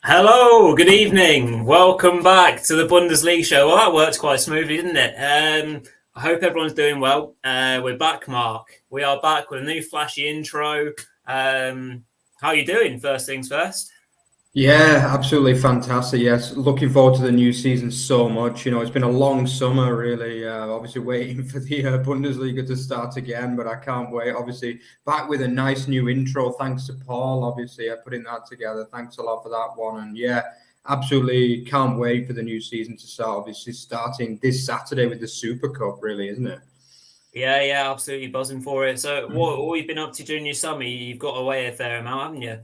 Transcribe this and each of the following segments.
Hello, good evening. Welcome back to the Bundesliga show. Well, that worked quite smoothly, didn't it? I hope everyone's doing well. We're back, Mark. We are back with a new flashy intro. How are you doing? First things first. Yeah, absolutely fantastic. Yes, looking forward to the new season so much. It's been a long summer, really. Obviously, waiting for the Bundesliga to start again, but I can't wait. Obviously, back with a nice new intro. Thanks to Paul, obviously, putting that together. Thanks a lot for that one. And yeah, absolutely can't wait for the new season to start. Obviously, starting this Saturday with the Super Cup, really, isn't it? Yeah, absolutely buzzing for it. So, what have you been up to during your summer? You've got away a fair amount, haven't you?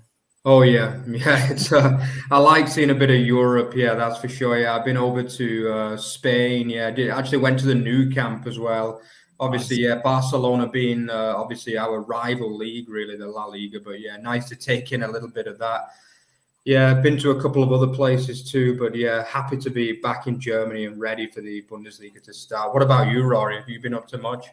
Oh yeah, yeah. It's I like seeing a bit of Europe. Yeah, that's for sure. Yeah, I've been over to Spain. Yeah, I did actually went to the new camp as well. Obviously, Nice. yeah, Barcelona being obviously our rival league, really, the La Liga. But yeah, nice to take in a little bit of that. Yeah, I've been to a couple of other places too. But yeah, happy to be back in Germany and ready for the Bundesliga to start. What about you, Rory? Have you been up to much?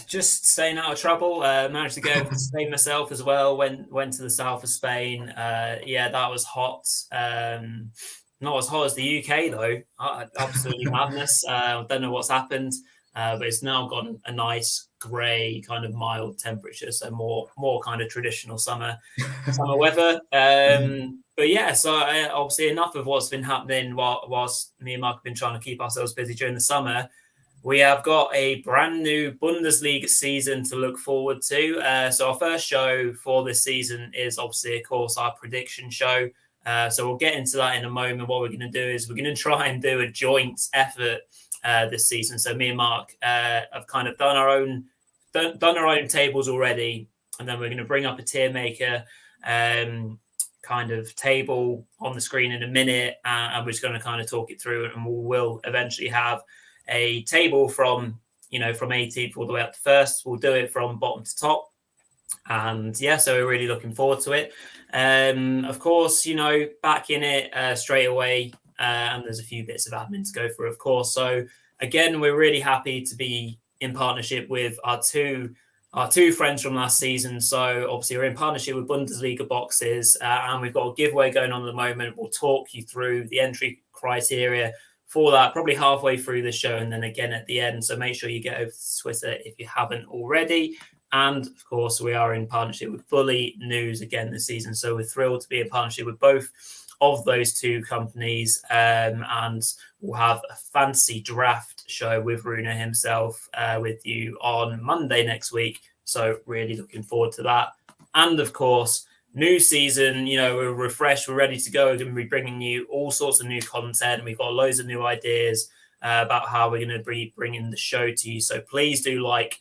Just staying out of trouble. Managed to go over to Spain myself as well. Went to the south of Spain. Yeah, that was hot. Not as hot as the UK though. Absolutely madness. Don't know what's happened, but it's now got a nice grey kind of mild temperature, so more kind of traditional summer weather. But yeah, so obviously enough of what's been happening whilst me and Mark have been trying to keep ourselves busy during the summer. We have got a brand new Bundesliga season to look forward to. So our first show for this season is obviously, of course, our prediction show. So we'll get into that in a moment. What we're going to do is we're going to try and do a joint effort this season. So me and Mark have kind of done our own tables already, and then we're going to bring up a Tiermaker kind of table on the screen in a minute, and we're just going to kind of talk it through, and we'll eventually have a table from 18th all the way up to first. We'll do it from bottom to top, and yeah, so we're really looking forward to it. Of course, back in it straight away, and there's a few bits of admin to go through, of course. So again, we're really happy to be in partnership with our two friends from last season. So obviously we're in partnership with Bundesliga boxes, and we've got a giveaway going on at the moment. We'll talk you through the entry criteria for that probably halfway through the show, and then again at the end. So make sure you get over to Twitter if you haven't already. And of course, we are in partnership with Bully News again this season. So we're thrilled to be in partnership with both of those two companies. And we'll have a fancy draft show with Runa himself with you on Monday next week. So really looking forward to that. And of course, new season, we're refreshed, we're ready to go. We're going to be bringing you all sorts of new content. We've got loads of new ideas about how we're going to be bringing the show to you. So please do like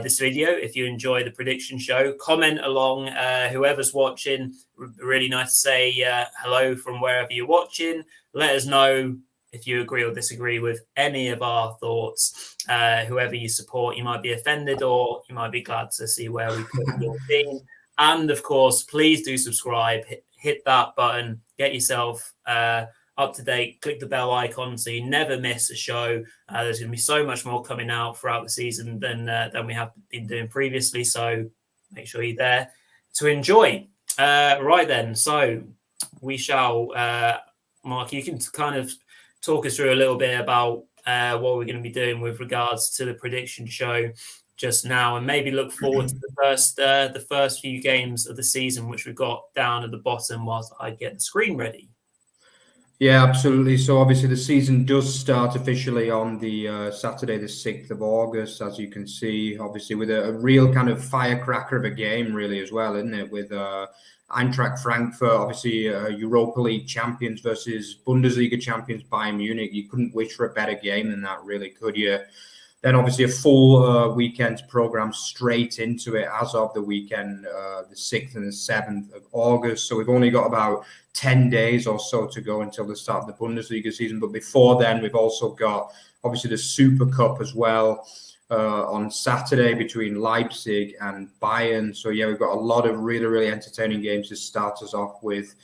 this video if you enjoy the prediction show. Comment along, whoever's watching. Really nice to say hello from wherever you're watching. Let us know if you agree or disagree with any of our thoughts. Whoever you support, you might be offended or you might be glad to see where we put your team. And of course, please do subscribe, hit that button, get yourself up to date, click the bell icon so you never miss a show. There's going to be so much more coming out throughout the season than we have been doing previously. So make sure you're there to enjoy. Right then, so we shall, Mark, you can kind of talk us through a little bit about what we're going to be doing with regards to the prediction show just now, and maybe look forward to the first few games of the season, which we've got down at the bottom whilst I get the screen ready. Yeah, absolutely. So obviously the season does start officially on the Saturday, the 6th of August, as you can see, obviously with a real kind of firecracker of a game really as well, isn't it? With Eintracht Frankfurt, obviously Europa League champions versus Bundesliga champions Bayern Munich. You couldn't wish for a better game than that, really, could you? Then obviously a full weekend program straight into it as of the weekend, the 6th and the 7th of August. So we've only got about 10 days or so to go until the start of the Bundesliga season. But before then, we've also got obviously the Super Cup as well on Saturday between Leipzig and Bayern. So yeah, we've got a lot of really, really entertaining games to start us off with.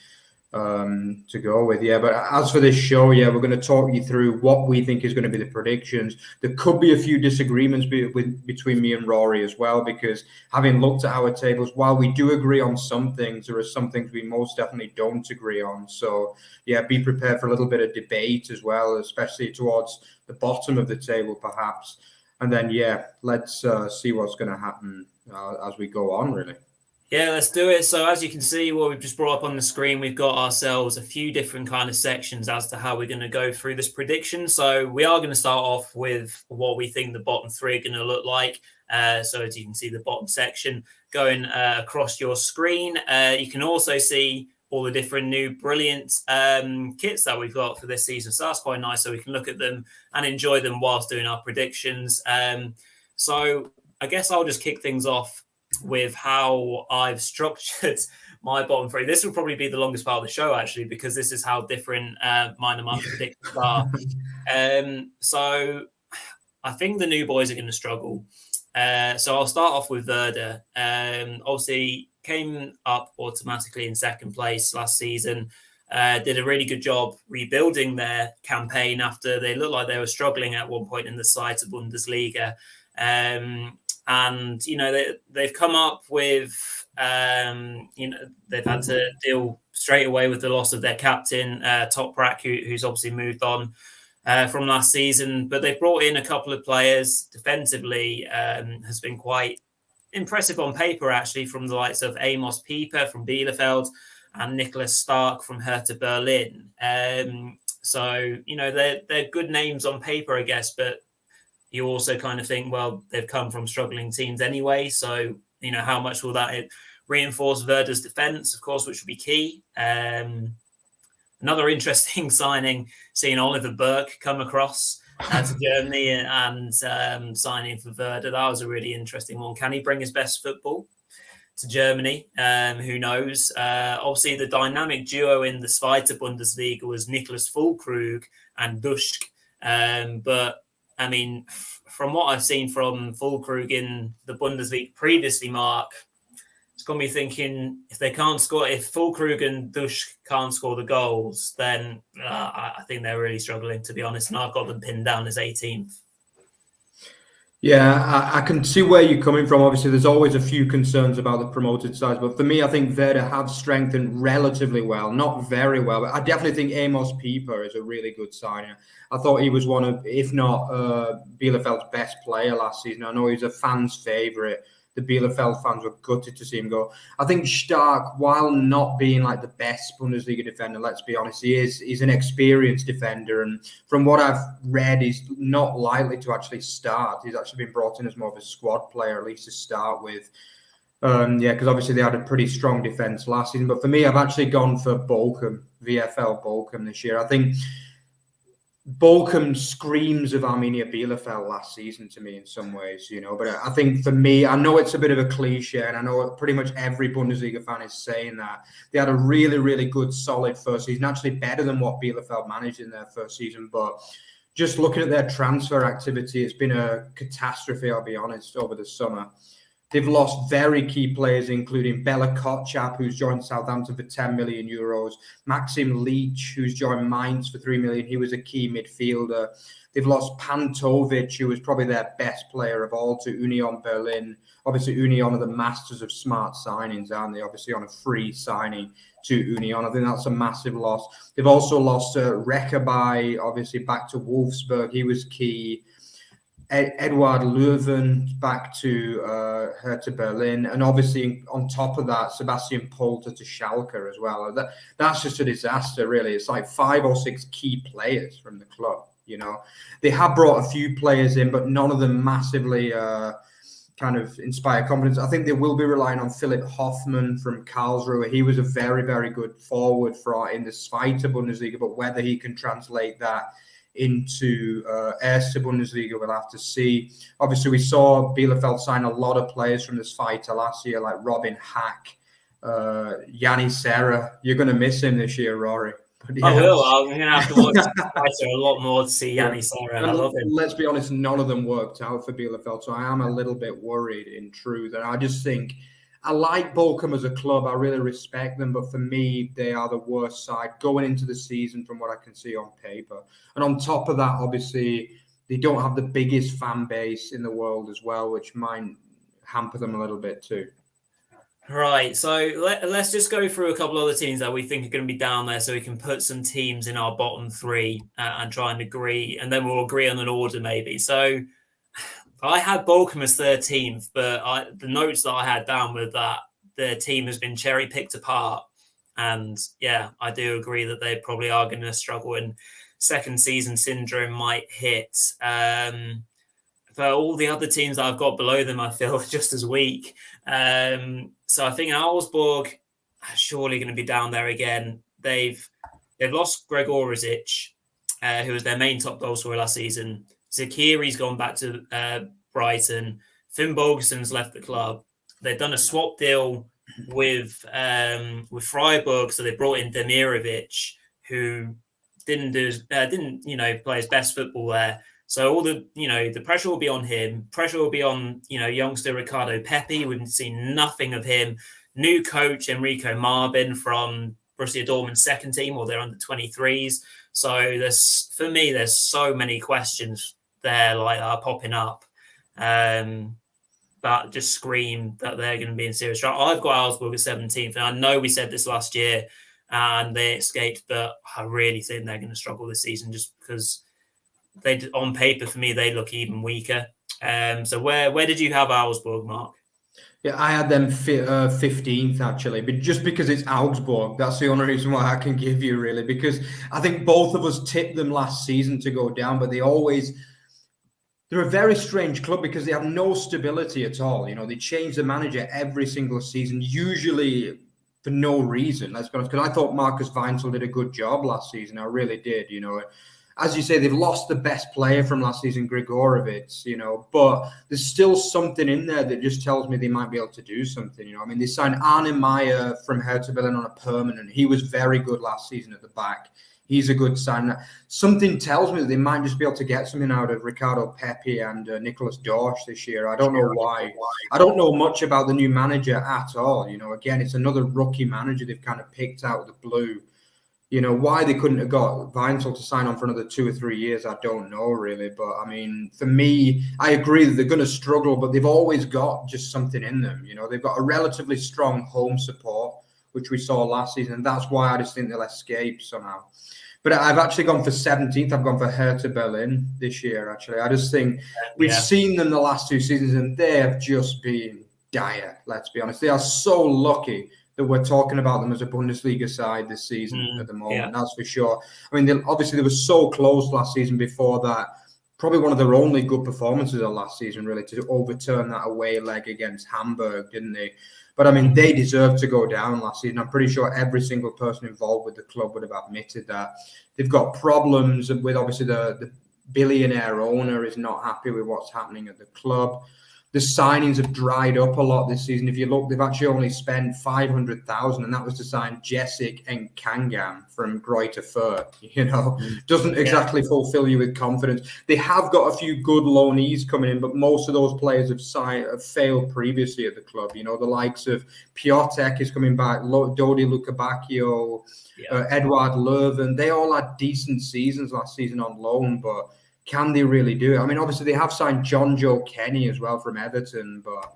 to go with. Yeah, but as for this show, yeah, we're going to talk you through what we think is going to be the predictions. There could be a few disagreements between me and Rory as well, because having looked at our tables, while we do agree on some things, there are some things we most definitely don't agree on. So yeah, be prepared for a little bit of debate as well, especially towards the bottom of the table, perhaps. And then, yeah, let's see what's going to happen as we go on, really. Yeah, let's do it. So as you can see, what we've just brought up on the screen, we've got ourselves a few different kind of sections as to how we're going to go through this prediction. So we are going to start off with what we think the bottom three are going to look like. So as you can see, the bottom section going across your screen. You can also see all the different new brilliant kits that we've got for this season. So that's quite nice. So we can look at them and enjoy them whilst doing our predictions. So I guess I'll just kick things off with how I've structured my bottom three. This will probably be the longest part of the show, actually, because this is how different mine and my predictions are. So I think the new boys are going to struggle. So I'll start off with Werder. Obviously, came up automatically in second place last season. Did a really good job rebuilding their campaign after they looked like they were struggling at one point in the side to Bundesliga. And, you know, they've come up with, you know, they've had to deal straight away with the loss of their captain, Toprak, who's obviously moved on from last season. But they've brought in a couple of players defensively, has been quite impressive on paper, actually, from the likes of Amos Pieper from Bielefeld and Nicholas Stark from Hertha Berlin. So, you know, they're good names on paper, I guess, but you also kind of think, well, they've come from struggling teams anyway. So, you know, how much will that reinforce Werder's defence, of course, which would be key. Another interesting signing, seeing Oliver Burke come across to Germany and signing for Werder. That was a really interesting one. Can he bring his best football to Germany? Who knows? Obviously, the dynamic duo in the Zweite Bundesliga was Niklas Füllkrug and Duschk. But I mean, from what I've seen from Füllkrug in the Bundesliga previously, Mark, it's got me thinking if Füllkrug and Duschk can't score the goals, then I think they're really struggling, to be honest. And I've got them pinned down as 18th. Yeah, I can see where you're coming from. Obviously, there's always a few concerns about the promoted sides, but for me, I think Werder have strengthened relatively well, not very well, but I definitely think Amos Pieper is a really good signing. I thought he was one of, if not Bielefeld's best player last season. I know he's a fan's favourite. The Bielefeld fans were gutted to see him go. I think Stark, while not being like the best Bundesliga defender, let's be honest, he's an experienced defender. And from what I've read, he's not likely to actually start. He's actually been brought in as more of a squad player, at least to start with. Because obviously they had a pretty strong defence last season. But for me, I've actually gone for Bochum, VfL Bochum this year. I think Bochum screams of Arminia Bielefeld last season to me in some ways, you know. But I think for me, I know it's a bit of a cliche, and I know pretty much every Bundesliga fan is saying that. They had a really, really good, solid first season, actually better than what Bielefeld managed in their first season. But just looking at their transfer activity, it's been a catastrophe, I'll be honest, over the summer. They've lost very key players, including Bela Kotchap, who's joined Southampton for 10 million euros. Maxim Leach, who's joined Mainz for 3 million. He was a key midfielder. They've lost Pantovic, who was probably their best player of all, to Union Berlin. Obviously, Union are the masters of smart signings, aren't they? Obviously, on a free signing to Union. I think that's a massive loss. They've also lost Reckerby, obviously, back to Wolfsburg. He was key. Eduard Löwen back to Hertha Berlin, and obviously on top of that, Sebastian Polter to Schalke as well. That's just a disaster, really. It's like 5 or 6 key players from the club. You know, they have brought a few players in, but none of them massively kind of inspire confidence. I think they will be relying on Philipp Hoffmann from Karlsruhe. He was a very, very good forward in the Zweite Bundesliga, but whether he can translate that into Erste Bundesliga, we'll have to see. Obviously, we saw Bielefeld sign a lot of players from the Zweite last year, like Robin Hack, Yanni Serra. You're going to miss him this year, Rory. Yeah. I will. I'm going to have to watch Zweite a lot more to see Yanni Serra. I love him. Let's be honest, none of them worked out for Bielefeld, so I am a little bit worried in truth. And I just think I like Bolcom as a club. I really respect them. But for me, they are the worst side going into the season from what I can see on paper. And on top of that, obviously, they don't have the biggest fan base in the world as well, which might hamper them a little bit too. Right, so let's just go through a couple other teams that we think are going to be down there so we can put some teams in our bottom three and try and agree, and then we'll agree on an order maybe. So I had Bolcom as 13th, but the notes that I had down were that the team has been cherry-picked apart. And yeah, I do agree that they probably are going to struggle and second season syndrome might hit. But all the other teams that I've got below them, I feel are just as weak. So I think Augsburg are surely going to be down there again. They've lost Greg Orisic, who was their main top goal scorer last season. Zakiri's gone back to Brighton. Finn Bogersson's left the club. They've done a swap deal with Freiburg, so they brought in Demirovic, who didn't play his best football there. So all the pressure will be on him. Pressure will be on, youngster Ricardo Pepi. We've seen nothing of him. New coach Enrico Marbin from Borussia Dortmund's second team, or their under 23s. So there's so many questions there that are popping up. That just scream that they're going to be in serious trouble. I've got Augsburg at 17th, and I know we said this last year and they escaped, but I really think they're going to struggle this season just because on paper, for me, they look even weaker. So where did you have Augsburg, Mark? Yeah, I had them 15th actually, but just because it's Augsburg, that's the only reason why I can give you really, because I think both of us tipped them last season to go down, but they're a very strange club because they have no stability at all. They change the manager every single season, usually for no reason, let's be honest, because I thought Marcus Weinzel did a good job last season. I really did, As you say, they've lost the best player from last season, Grigorovic, but there's still something in there that just tells me they might be able to do something. They signed Arne Meyer from Hertha Berlin on a permanent. He was very good last season at the back. He's a good sign. Something tells me that they might just be able to get something out of Ricardo Pepi and Nicholas Dorsch this year. I don't know why. I don't know much about the new manager at all. Again, it's another rookie manager they've kind of picked out of the blue. Why they couldn't have got Weinzel to sign on for another 2 or 3 years, I don't know really. But for me, I agree that they're going to struggle, but they've always got just something in them. They've got a relatively strong home support, which we saw last season. And that's why I just think they'll escape somehow. But I've actually gone for 17th. I've gone for Hertha Berlin this year, actually. I just think we've seen them the last 2 seasons and they have just been dire, let's be honest. They are so lucky that we're talking about them as a Bundesliga side this season at the moment. That's for sure. Obviously, they were so close last season before that. Probably one of their only good performances of last season, really, to overturn that away leg against Hamburg, didn't they? But, they deserved to go down last season. I'm pretty sure every single person involved with the club would have admitted that. They've got problems with, obviously, the billionaire owner is not happy with what's happening at the club. The signings have dried up a lot this season. If you look, they've actually only spent 500,000, and that was to sign Jessic and Kangam from Greuther Fürth. Doesn't exactly fulfill you with confidence. They have got a few good loanees coming in, but most of those players have failed previously at the club. The likes of Piotek is coming back, Dodi Lukabakio, Edward Löwen. They all had decent seasons last season on loan, but can they really do it? Obviously, they have signed John Joe Kenny as well from Everton, but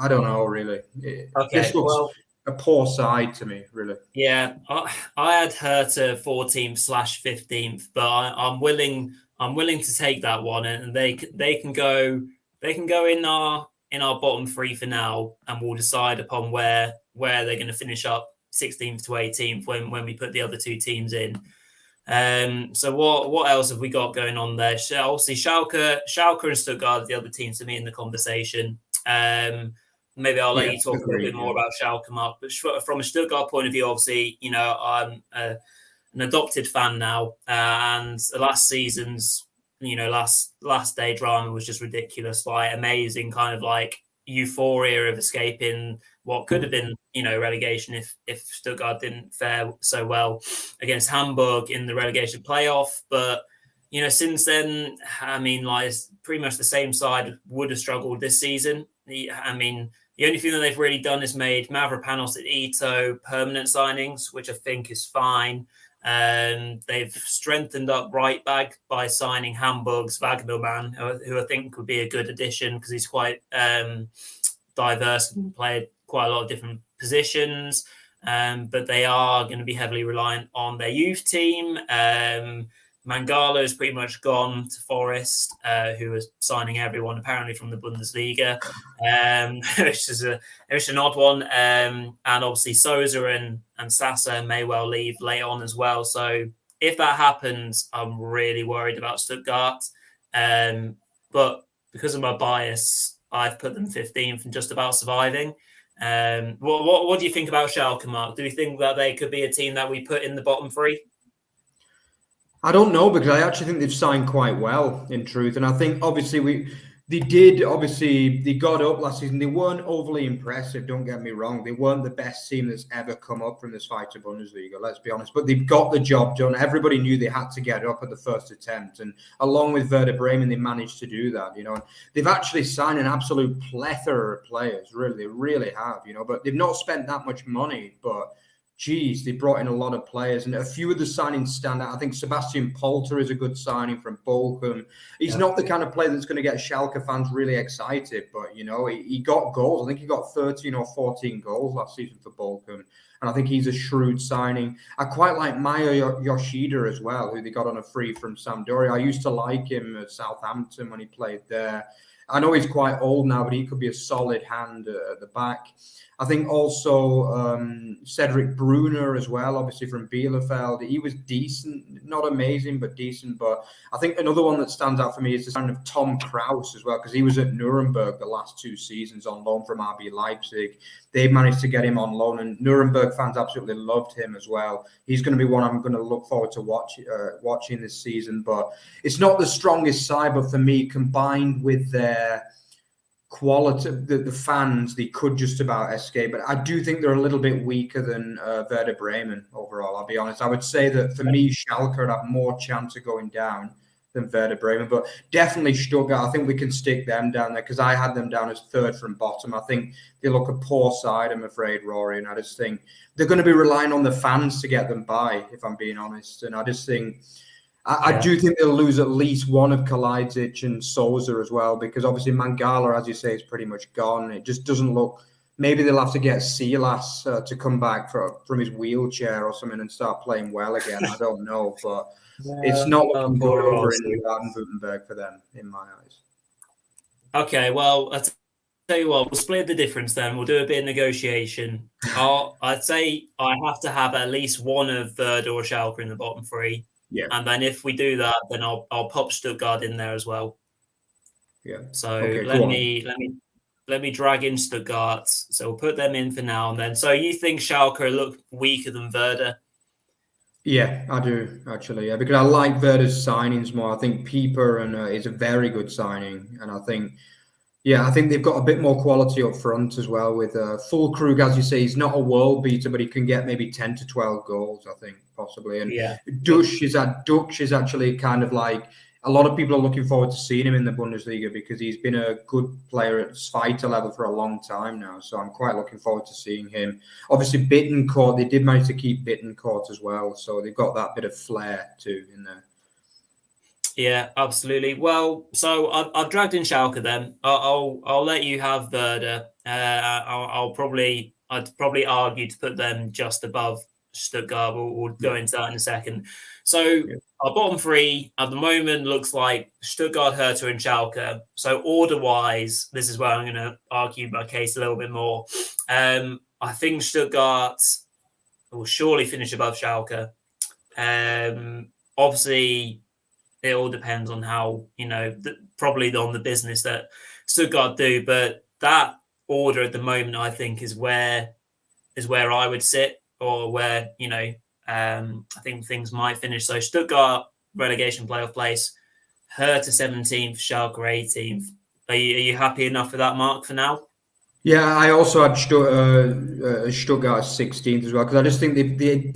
I don't know, really. This looks a poor side to me, really. Yeah, I had Hertha 14th/15th, but I'm willing to take that one, and they can go in our bottom three for now, and we'll decide upon where they're going to finish up 16th to 18th when we put the other 2 teams in. So what else have we got going on there? Obviously, Schalke and Stuttgart are the other teams to me in the conversation. Maybe I'll let you talk a little bit more about Schalke, Mark. But from a Stuttgart point of view, obviously, I'm an adopted fan now, and the last season's last day drama was just ridiculous, like amazing, kind of like euphoria of escaping what could have been, relegation if Stuttgart didn't fare so well against Hamburg in the relegation playoff. But, since then, it's pretty much the same side would have struggled this season. The The only thing that they've really done is made Mavropanos and Ito permanent signings, which I think is fine. They've strengthened up right back by signing Hamburg's Wagnerman, who I think would be a good addition because he's quite diverse and played quite a lot of different positions. But they are going to be heavily reliant on their youth team. Mangala is pretty much gone to Forest, who is signing everyone apparently from the Bundesliga, which is an odd one. And obviously Sousa and Sasa may well leave late on as well. So if that happens, I'm really worried about Stuttgart. But because of my bias, I've put them 15th and just about surviving. What do you think about Schalke, Mark? Do you think that they could be a team that we put in the bottom three? I don't know, because I actually think they've signed quite well, in truth. And I think obviously they got up last season. They weren't overly impressive, don't get me wrong. They weren't the best team that's ever come up from this fight to Bundesliga, let's be honest. But they've got the job done. Everybody knew they had to get up at the first attempt. And along with Werder Bremen, they managed to do that, you know. And they've actually signed an absolute plethora of players, really. They really have, you know. But they've not spent that much money, but geez, they brought in a lot of players, and a few of the signings stand out. I think Sebastian Polter is a good signing from Bochum. He's not the kind of player that's going to get Schalke fans really excited, but, you know, he got goals. I think he got 13 or 14 goals last season for Bochum, and I think he's a shrewd signing. I quite like Maya Yoshida as well, who they got on a free from Sampdoria. I used to like him at Southampton when he played there. I know he's quite old now, but he could be a solid hand at the back. I think also Cedric Brunner as well, obviously from Bielefeld. He was decent, not amazing, but decent. But I think another one that stands out for me is the sign of Tom Kraus as well, because he was at Nuremberg the last 2 seasons on loan from RB Leipzig. They managed to get him on loan, and Nuremberg fans absolutely loved him as well. He's going to be one I'm going to look forward to watching this season. But it's not the strongest side, but for me, combined with their quality, the fans, they could just about escape. But I do think they're a little bit weaker than Werder Bremen overall, I'll be honest. I would say that for me, Schalke would have more chance of going down than Werder Bremen, but definitely Stuttgart. I think we can stick them down there because I had them down as third from bottom. I think they look a poor side, I'm afraid, Rory, and I just think they're going to be relying on the fans to get them by, if I'm being honest. And I just think I do think they'll lose at least one of Kalajdzic and Sousa as well, because obviously Mangala, as you say, is pretty much gone. It just doesn't look. Maybe they'll have to get Silas to come back from his wheelchair or something and start playing well again. I don't know, but it's not looking good over in Baden-Württemberg for them, in my eyes. Okay, well, I'll tell you what, we'll split the difference then. We'll do a bit of negotiation. I'd say I have to have at least one of Werder or Schalke in the bottom three. Yeah. And then if we do that, then I'll pop Stuttgart in there as well. Yeah. So okay, let me drag in Stuttgart. So we'll put them in for now and then. So you think Schalke look weaker than Werder? Yeah, I do actually. Yeah, because I like Werder's signings more. I think Pieper is a very good signing, and I think they've got a bit more quality up front as well with Füllkrug, as you say. He's not a world beater, but he can get maybe 10 to 12 goals, I think, possibly. And Dusch is actually kind of like, a lot of people are looking forward to seeing him in the Bundesliga because he's been a good player at Zweite level for a long time now. So I'm quite looking forward to seeing him. Obviously, Bittencourt, they did manage to keep Bittencourt as well. So they've got that bit of flair too in there. Yeah, absolutely. Well, so I've dragged in Schalke then. I'll let you have Werder. I'd probably argue to put them just above Stuttgart. We'll go into that in a second. So our bottom three at the moment looks like Stuttgart, Hertha, and Schalke. So order-wise, this is where I'm going to argue my case a little bit more. I think Stuttgart will surely finish above Schalke. Obviously, it all depends on how, probably on the business that Stuttgart do. But that order at the moment, I think, is where I would sit, or where, I think things might finish. So Stuttgart, relegation playoff place, Hertha 17th, Schalke 18th. Are you happy enough with that, Mark, for now? Yeah, I also had Stuttgart as 16th as well, because I just think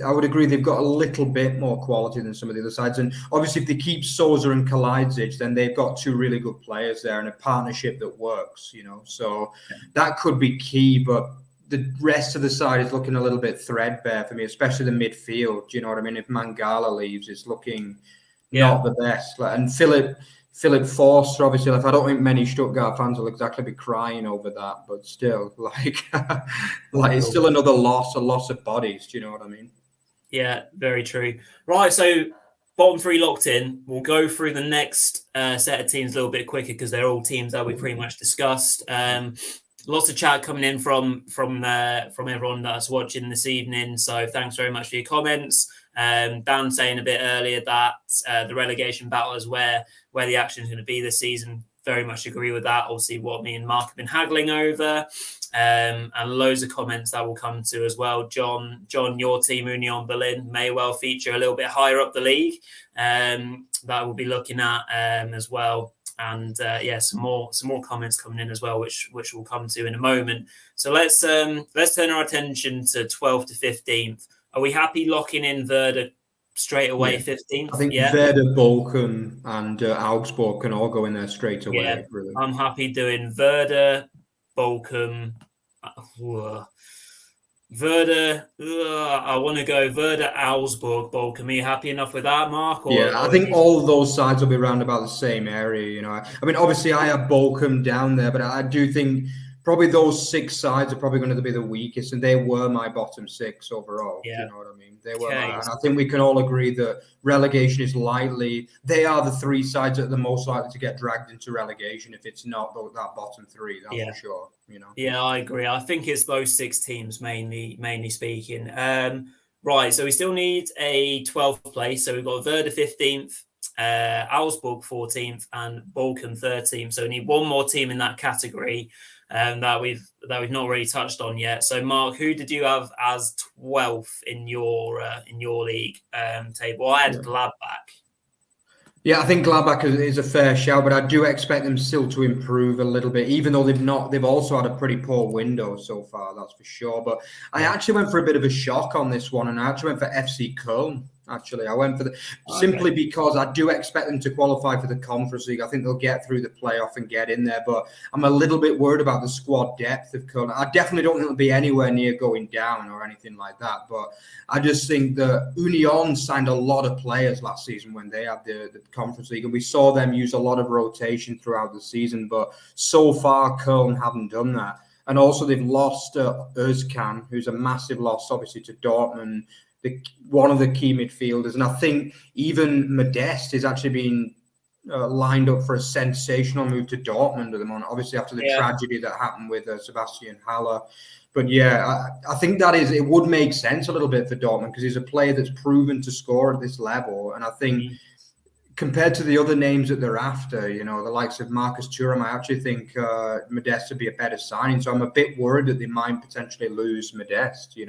I would agree they've got a little bit more quality than some of the other sides. And obviously, if they keep Sousa and Kalajdzic, then they've got two really good players there and a partnership that works, So that could be key, but the rest of the side is looking a little bit threadbare for me, especially the midfield. Do you know what I mean? If Mangala leaves, it's looking not the best. And Philip Forster, obviously, I don't think many Stuttgart fans will exactly be crying over that, but still, it's still another loss, a loss of bodies. Do you know what I mean? Yeah, very true. Right, so bottom three locked in. We'll go through the next set of teams a little bit quicker because they're all teams that we pretty much discussed. Lots of chat coming in from everyone that's watching this evening. So thanks very much for your comments. Dan saying a bit earlier that the relegation battle is where the action is going to be this season. Very much agree with that. Obviously, what me and Mark have been haggling over, and loads of comments that will come to as well. John, your team Union Berlin may well feature a little bit higher up the league. That we'll be looking at as well. And some more comments coming in as well, which we'll come to in a moment. So let's turn our attention to 12th to 15th. Are we happy locking in Werder straight away, 15th? I think Werder, Bochum, and Augsburg can all go in there straight away. Yeah, really. I'm happy doing Werder, Bochum. Werder, I want to go Werder, Augsburg, Bochum. Are you happy enough with that, Mark? I think all of those sides will be around about the same area. I mean, obviously, I have Bochum down there, but I do think probably those six sides are probably going to be the weakest, and they were my bottom six overall. Yeah. Do you know what I mean? They were, and I think we can all agree that relegation is likely. They are the three sides that are the most likely to get dragged into relegation if it's not that bottom three. That's for sure. Yeah, I agree. I think it's those six teams mainly speaking. Right, so we still need a 12th place. So we've got Werder 15th, Augsburg 14th, and Bochum 13th. So we need one more team in that category that we've not really touched on yet. So Mark, who did you have as 12th in your league table? I had Gladbach. Yeah, I think Gladbach is a fair shout, but I do expect them still to improve a little bit, even though they've also had a pretty poor window so far, that's for sure. But I actually went for a bit of a shock on this one, and I actually went for FC Köln. Actually, I went for simply because I do expect them to qualify for the Conference League. I think they'll get through the playoff and get in there, but I'm a little bit worried about the squad depth of Köln. I definitely don't think they'll be anywhere near going down or anything like that, but I just think that Union signed a lot of players last season when they had the Conference League, and we saw them use a lot of rotation throughout the season, but so far Köln haven't done that. And also they've lost Özcan, who's a massive loss, obviously, to Dortmund, one of the key midfielders. And I think even Modeste is actually being lined up for a sensational move to Dortmund at the moment, obviously after the tragedy that happened with Sebastian Haller. But I think it would make sense a little bit for Dortmund because he's a player that's proven to score at this level. And I think compared to the other names that they're after, the likes of Marcus Thuram, I actually think Modeste would be a better signing. So I'm a bit worried that they might potentially lose Modeste,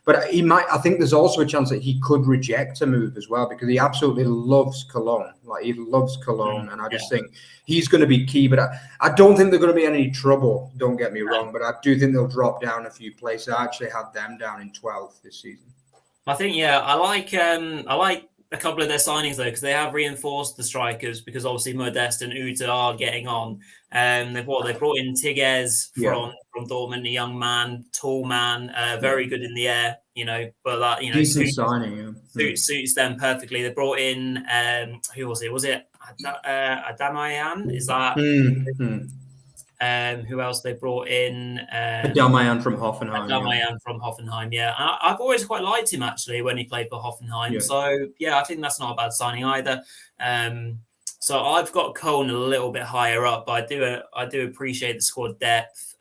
But I think there's also a chance that he could reject a move as well because he absolutely loves Cologne. He loves Cologne. And I just think he's going to be key. But I don't think they're going to be in any trouble, don't get me wrong. But I do think they'll drop down a few places. I actually had them down in 12th this season. I think, I like a couple of their signings, though, because they have reinforced the strikers because obviously Modeste and Uta are getting on. They brought in Tigges from Dortmund, a young man, tall man, very good in the air, but that, decent signing, suits them perfectly. They brought in, who was it? Was it Adamayan? Is that who else they brought in? Adamayan from Hoffenheim. Adamayan from Hoffenheim, yeah. I've always quite liked him, actually, when he played for Hoffenheim. Yeah. So, I think that's not a bad signing either. So I've got Köln a little bit higher up, but I do appreciate the squad depth.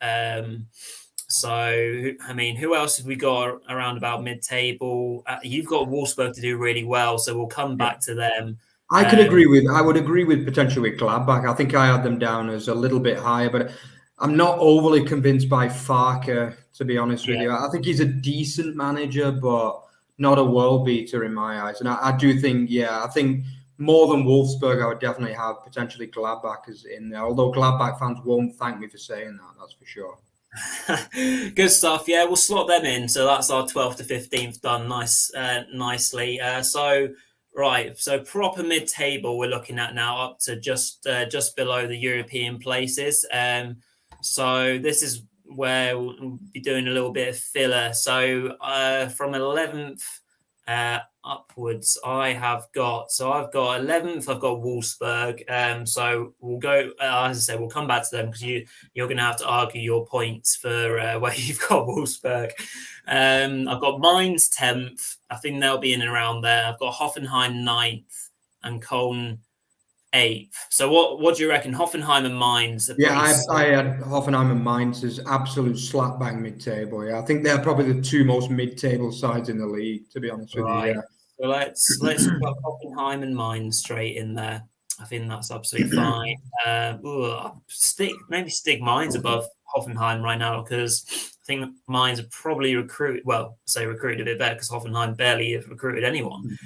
So, I mean, who else have we got around about mid-table? You've got Wolfsburg to do really well, so we'll come back to them. I would agree with potentially with Gladbach. I think I had them down as a little bit higher, but I'm not overly convinced by Farke, to be honest with you. I think he's a decent manager, but not a world beater in my eyes. And I do think, I think more than Wolfsburg, I would definitely have potentially Gladbach as in there. Although Gladbach fans won't thank me for saying that, that's for sure. Good stuff. Yeah, we'll slot them in. So that's our 12th to 15th done nicely. So proper mid-table we're looking at now up to just below the European places. So this is where we'll be doing a little bit of filler. So from 11th upwards, I've got 11th. I've got Wolfsburg. So we'll go. As I say, we'll come back to them because you're going to have to argue your points for where you've got Wolfsburg. I've got Mainz 10th. I think they'll be in and around there. I've got Hoffenheim 9th and Cologne 8th. So what do you reckon? Hoffenheim and Mainz? Yeah, I had Hoffenheim and Mainz as absolute slapbang mid-table. Yeah, I think they're probably the two most mid-table sides in the league, to be honest with you. Yeah. So let's put Hoffenheim and Mainz straight in there. I think that's absolutely fine. Stick Mainz above Hoffenheim right now because I think Mainz have probably recruited a bit better because Hoffenheim barely have recruited anyone.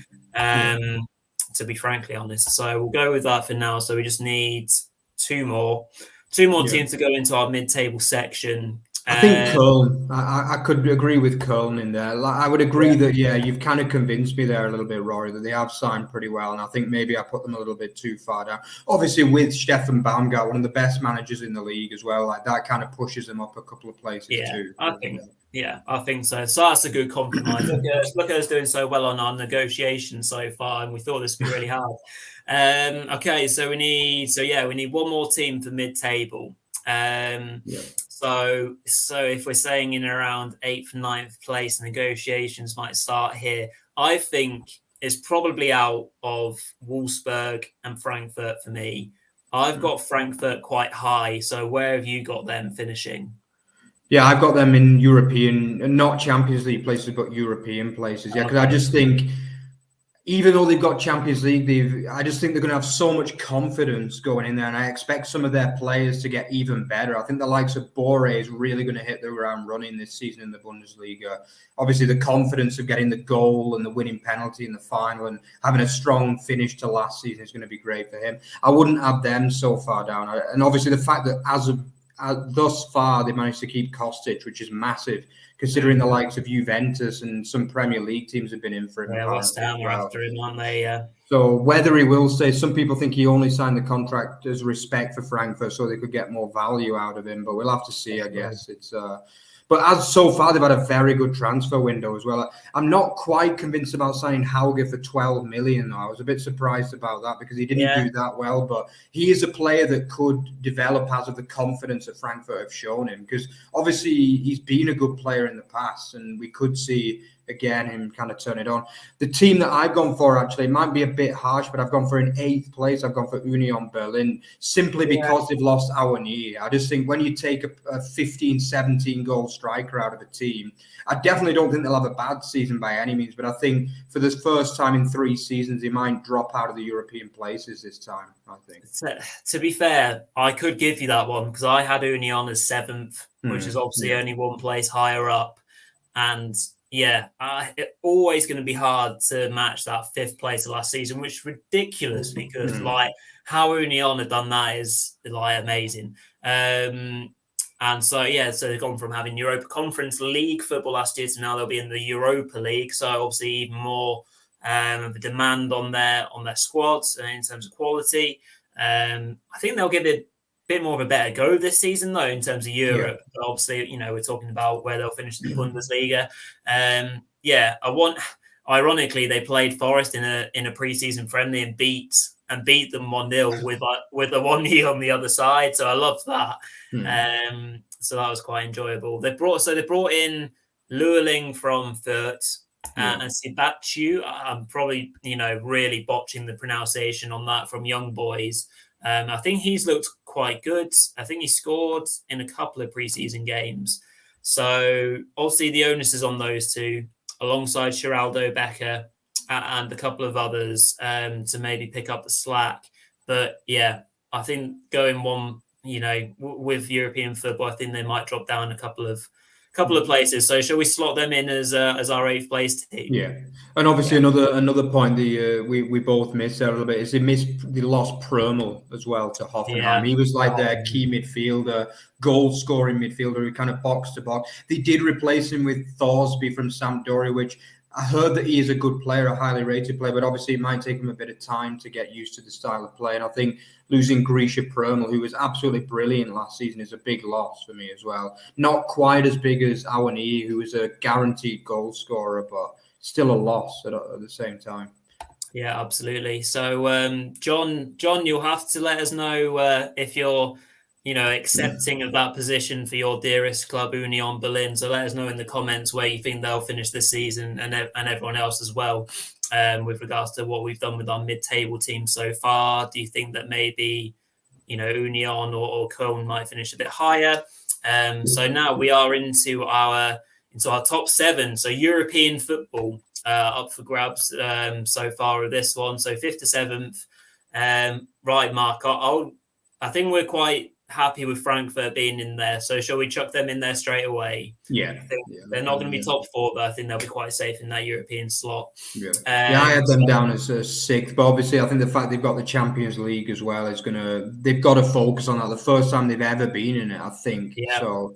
To be frankly honest, so we'll go with that for now. So we just need two more teams to go into our mid-table section. I think Köln. I could agree with Köln in there. I would agree that you've kind of convinced me there a little bit, Rory, that they have signed pretty well, and I think maybe I put them a little bit too far down. Obviously, with Stefan Baumgart, one of the best managers in the league as well, like that kind of pushes them up a couple of places too. I think so. So that's a good compromise. Look at us doing so well on our negotiations so far, and we thought this would be really hard. Okay, so we need one more team for mid-table. So if we're saying in around 8th, 9th place, negotiations might start here. I think it's probably out of Wolfsburg and Frankfurt for me. I've got Frankfurt quite high. So where have you got them finishing? Yeah, I've got them in European, not Champions League places, but European places. Yeah, because I just think, even though they've got Champions League, I just think they're going to have so much confidence going in there, and I expect some of their players to get even better. I think the likes of Boré is really going to hit the ground running this season in the Bundesliga. Obviously, the confidence of getting the goal and the winning penalty in the final and having a strong finish to last season is going to be great for him. I wouldn't have them so far down. And obviously, the fact that thus far they managed to keep Kostic, which is massive, considering the likes of Juventus and some Premier League teams have been in for him. Yeah, West Ham are after him, aren't they? So whether he will stay, some people think he only signed the contract as respect for Frankfurt so they could get more value out of him, but we'll have to see, I guess. But as so far, they've had a very good transfer window as well. I'm not quite convinced about signing Hauge for 12 million, though. I was a bit surprised about that because he didn't do that well. But he is a player that could develop as of the confidence that Frankfurt have shown him. Because obviously, he's been a good player in the past, and we could see again him kind of turn it on. The team that I've gone for, actually, might be a bit harsh, but I've gone for in 8th place. I've gone for Union Berlin simply because they've lost Awoniyi. I just think when you take a 15, 17 goal striker out of a team, I definitely don't think they'll have a bad season by any means, but I think for the first time in 3 seasons, they might drop out of the European places this time, I think. To be fair, I could give you that one because I had Union as 7th, which is obviously only one place higher up. And it's always going to be hard to match that 5th place of last season, which is ridiculous because how Union have done that is amazing. And so they've gone from having Europa Conference League football last year to now they'll be in the Europa League. So obviously even more of a demand on their squads in terms of quality. I think they'll give it bit more of a better go this season, though, in terms of Europe. But obviously, we're talking about where they'll finish in the Bundesliga. Ironically, they played Forest in a preseason friendly and beat them 1-0 with a 1-0 on the other side. So I loved that. So that was quite enjoyable. They brought in Luerling from Fürth and Sibachu. I'm probably really botching the pronunciation on that from Young Boys. I think he's looked quite good. I think he scored in a couple of preseason games. So obviously the onus is on those two, alongside Geraldo Becker and a couple of others to maybe pick up the slack. But I think going one, with European football, I think they might drop down a couple of couple of places. So shall we slot them in as our 8th place team? Yeah, and obviously another point we both missed there a little bit is they lost Prömel as well to Hoffenheim. Yeah. He was like their key midfielder, goal scoring midfielder who kind of box to box. They did replace him with Thorsby from Sampdoria, which I heard that he is a good player, a highly rated player, but obviously it might take him a bit of time to get used to the style of play. And I think losing Grisha Prömel, who was absolutely brilliant last season, is a big loss for me as well. Not quite as big as Awoniyi, who was a guaranteed goal scorer, but still a loss at the same time. Yeah, absolutely. So, John, you'll have to let us know if you're, accepting of that position for your dearest club, Union Berlin. So let us know in the comments where you think they'll finish this season, and everyone else as well, with regards to what we've done with our mid-table team so far. Do you think that maybe, Union or Köln might finish a bit higher? So now we are into our top 7. So European football up for grabs so far of this one. So 5th to 7th. Right, Mark, I think we're quite happy with Frankfurt being in there. So shall we chuck them in there straight away? Yeah. They're not going to be top 4, but I think they'll be quite safe in that European slot. Yeah, I had them down as 6th, but obviously I think the fact they've got the Champions League as well is they've got to focus on that. The first time they've ever been in it, I think. Yeah. So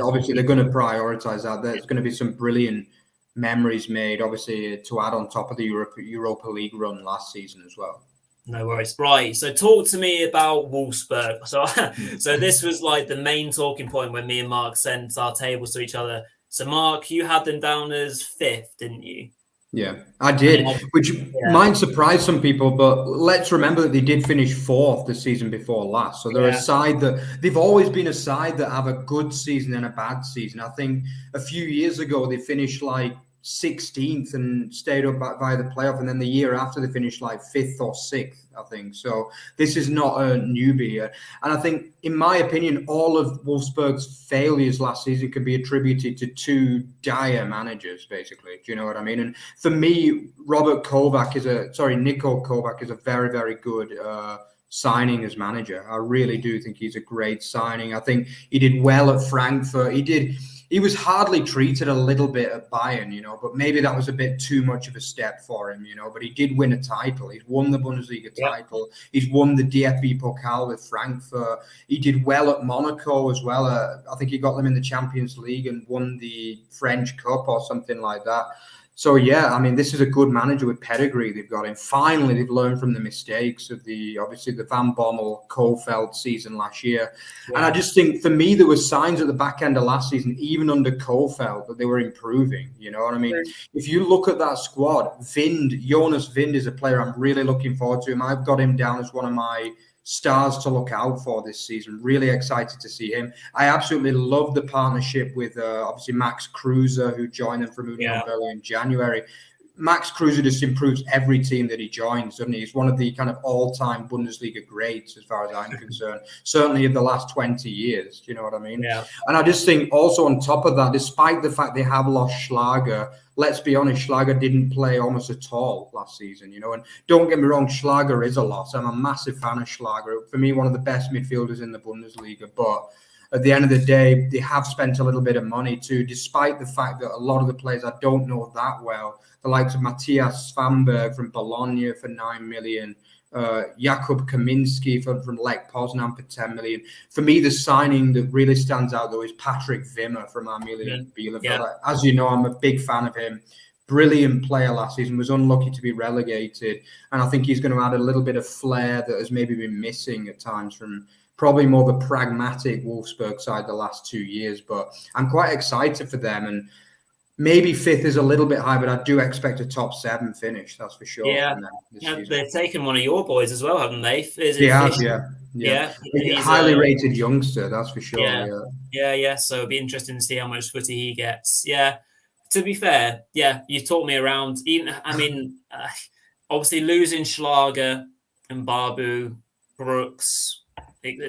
obviously they're going to prioritise that. There's going to be some brilliant memories made, obviously, to add on top of the Europa League run last season as well. No worries. Right. So talk to me about Wolfsburg. So this was like the main talking point when me and Mark sent our tables to each other. So Mark, you had them down as 5th, didn't you? Yeah, I did, which might surprise some people, but let's remember that they did finish 4th the season before last. So they're a side they've always been a side that have a good season and a bad season. I think a few years ago they finished like 16th and stayed up via the playoff, and then the year after they finished like 5th or 6th, I think. So this is not a newbie, and I think, in my opinion, all of Wolfsburg's failures last season can be attributed to 2 dire managers, basically. Do you know what I mean? And for me, Niko Kovac is a very, very good signing as manager. I really do think he's a great signing. I think he did well at Frankfurt. He was hardly treated a little bit at Bayern, but maybe that was a bit too much of a step for him, but he did win a title. He's won the Bundesliga title. He's won the DFB Pokal with Frankfurt. He did well at Monaco as well. I think he got them in the Champions League and won the French Cup or something like that. So, yeah, I mean, this is a good manager with pedigree they've got. And finally, they've learned from the mistakes of the Van Bommel, Kofeld season last year. Yeah. And I just think, for me, there were signs at the back end of last season, even under Kofeld, that they were improving. You know what I mean? Yeah. If you look at that squad, Jonas Wind is a player I'm really looking forward to him. I've got him down as one of my stars to look out for this season. Really excited to see him. I absolutely love the partnership with obviously Max Kruse, who joined them from Union Berlin in January. Max Kruse just improves every team that he joins, doesn't he? He's one of the kind of all-time Bundesliga greats, as far as I'm concerned, certainly in the last 20 years. Do you know what I mean? Yeah. And I just think also on top of that, despite the fact they have lost Schlager, let's be honest, Schlager didn't play almost at all last season, and don't get me wrong, Schlager is a loss. I'm a massive fan of Schlager. For me, one of the best midfielders in the Bundesliga, but at the end of the day, they have spent a little bit of money too, despite the fact that a lot of the players I don't know that well, the likes of Matthias Svamberg from Bologna for 9 million, Jakub Kaminski from Lech Poznan for 10 million. For me, the signing that really stands out, though, is Patrick Wimmer from Arminia Bielefeld. Yeah. As you know, I'm a big fan of him. Brilliant player last season, was unlucky to be relegated. And I think he's going to add a little bit of flair that has maybe been missing at times from probably more the pragmatic Wolfsburg side the last 2 years. But I'm quite excited for them. And maybe 5th is a little bit high, but I do expect a top 7 finish. That's for sure. Yeah, they've taken one of your boys as well, haven't they? They have, yeah. Highly rated youngster, that's for sure. Yeah. So it'll be interesting to see how much footy he gets. Yeah. To be fair, you taught me around. Obviously losing Schlager and Barbu, Brooks,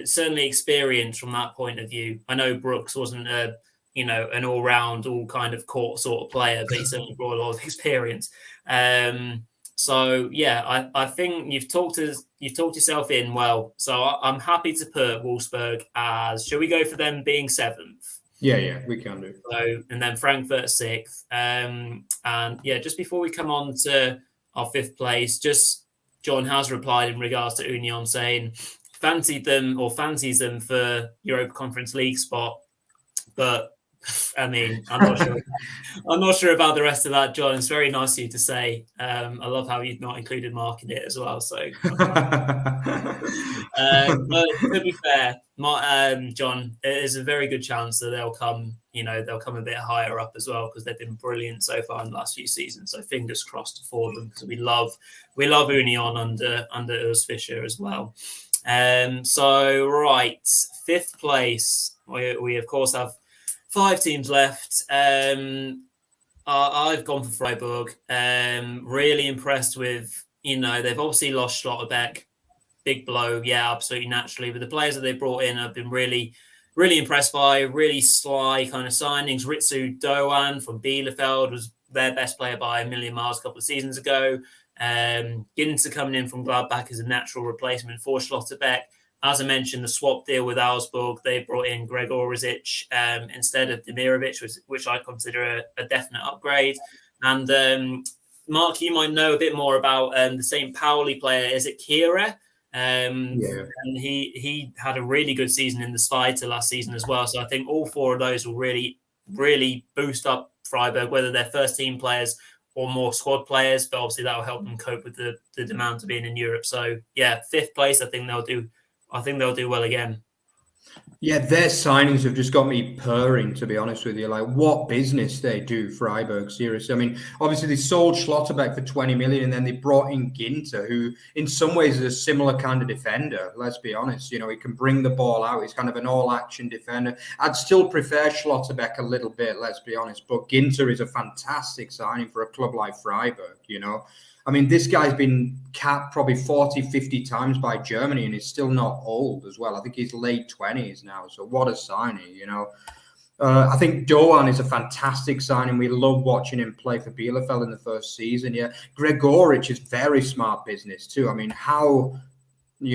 certainly experience from that point of view. I know Brooks wasn't an all-round, all kind of court sort of player, but he certainly brought a lot of experience. So I think you've talked yourself in well. So I'm happy to put Wolfsburg as. Shall we go for them being 7th? Yeah, we can do. So, and then Frankfurt 6th. And yeah, just before we come on to our 5th place, just John has replied in regards to Union saying fancied them or fancies them for Europa Conference League spot. But I mean, I'm not sure. I'm not sure about the rest of that, John. It's very nice of you to say. I love how you've not included Mark in it as well. So, but to be fair, John, it is a very good chance that they'll come. They'll come a bit higher up as well because they've been brilliant so far in the last few seasons. So fingers crossed for them because we love Union under Urs Fischer as well. So right, 5th place. We of course have 5 teams left. I've gone for Freiburg. Really impressed with, they've obviously lost Schlotterbeck. Big blow, yeah, absolutely naturally. But the players that they brought in, I've been really, really impressed by. Really sly kind of signings. Ritsu Doan from Bielefeld was their best player by a million miles a couple of seasons ago. Ginter coming in from Gladbach as a natural replacement for Schlotterbeck. As I mentioned, the swap deal with Augsburg, they brought in Gregor Rizic instead of Demirovic, which I consider a definite upgrade. And Mark, you might know a bit more about the St. Pauli player. Is it Kira? And he had a really good season in the Zweite last season as well. So I think all 4 of those will really, really boost up Freiburg, whether they're first team players or more squad players. But obviously that will help them cope with the demand of being in Europe. So yeah, 5th place, I think they'll do well again. Yeah, their signings have just got me purring, to be honest with you. Like, what business they do, Freiburg, seriously. I mean, obviously they sold Schlotterbeck for 20 million and then they brought in Ginter, who in some ways is a similar kind of defender, let's be honest. He can bring the ball out. He's kind of an all-action defender. I'd still prefer Schlotterbeck a little bit, let's be honest. But Ginter is a fantastic signing for a club like Freiburg, I mean, this guy's been capped probably 40, 50 times by Germany and he's still not old as well. I think he's late 20s now. So what a signing, I think Doan is a fantastic signing. We love watching him play for Bielefeld in the first season. Yeah. Gregoric is very smart business too. I mean, how,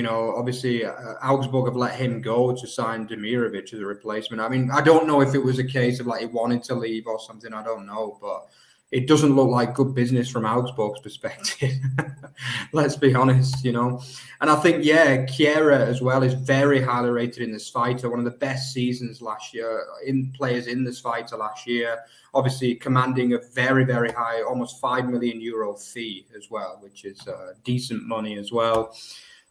obviously Augsburg have let him go to sign Demirovic as a replacement. I mean, I don't know if it was a case of like he wanted to leave or something. I don't know, but it doesn't look like good business from Augsburg's perspective. Let's be honest, And I think, Chiera as well is very highly rated in the Zweite. One of the best seasons last year in players in the Zweite last year. Obviously commanding a very, very high, almost €5 million fee as well, which is decent money as well.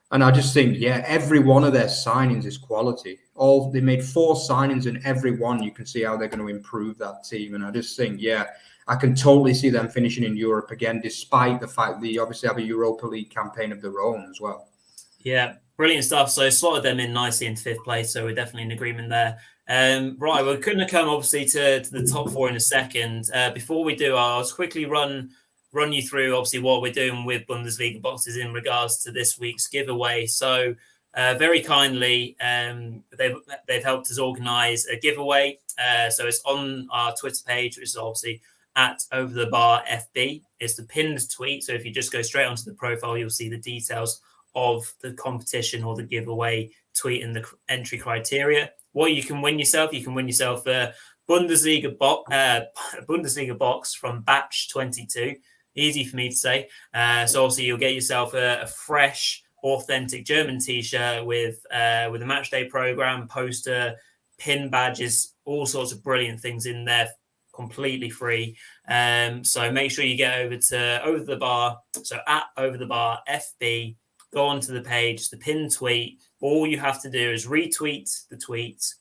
And I just think, every one of their signings is quality. They made 4 signings and every one you can see how they're going to improve that team. And I just think, I can totally see them finishing in Europe again, despite the fact they obviously have a Europa League campaign of their own as well. Yeah, brilliant stuff. So slotted them in nicely into 5th place. So we're definitely in agreement there. Right, we're going to come obviously to the top 4 in a second. Before we do, I'll just quickly run you through obviously what we're doing with Bundesliga boxes in regards to this week's giveaway. So very kindly, they've helped us organise a giveaway. So it's on our Twitter page, which is obviously at @OverTheBarFB. It's the pinned tweet. So if you just go straight onto the profile, you'll see the details of the competition or the giveaway tweet and the entry criteria. What you can win yourself, a Bundesliga box from Batch 22. Easy for me to say. So obviously you'll get yourself a fresh, authentic German t-shirt with a match day program, poster, pin badges, all sorts of brilliant things in there, completely free. So make sure you get over to Over the Bar. So at Over the Bar FB, go onto the page, the pinned tweet. All you have to do is retweet the tweet.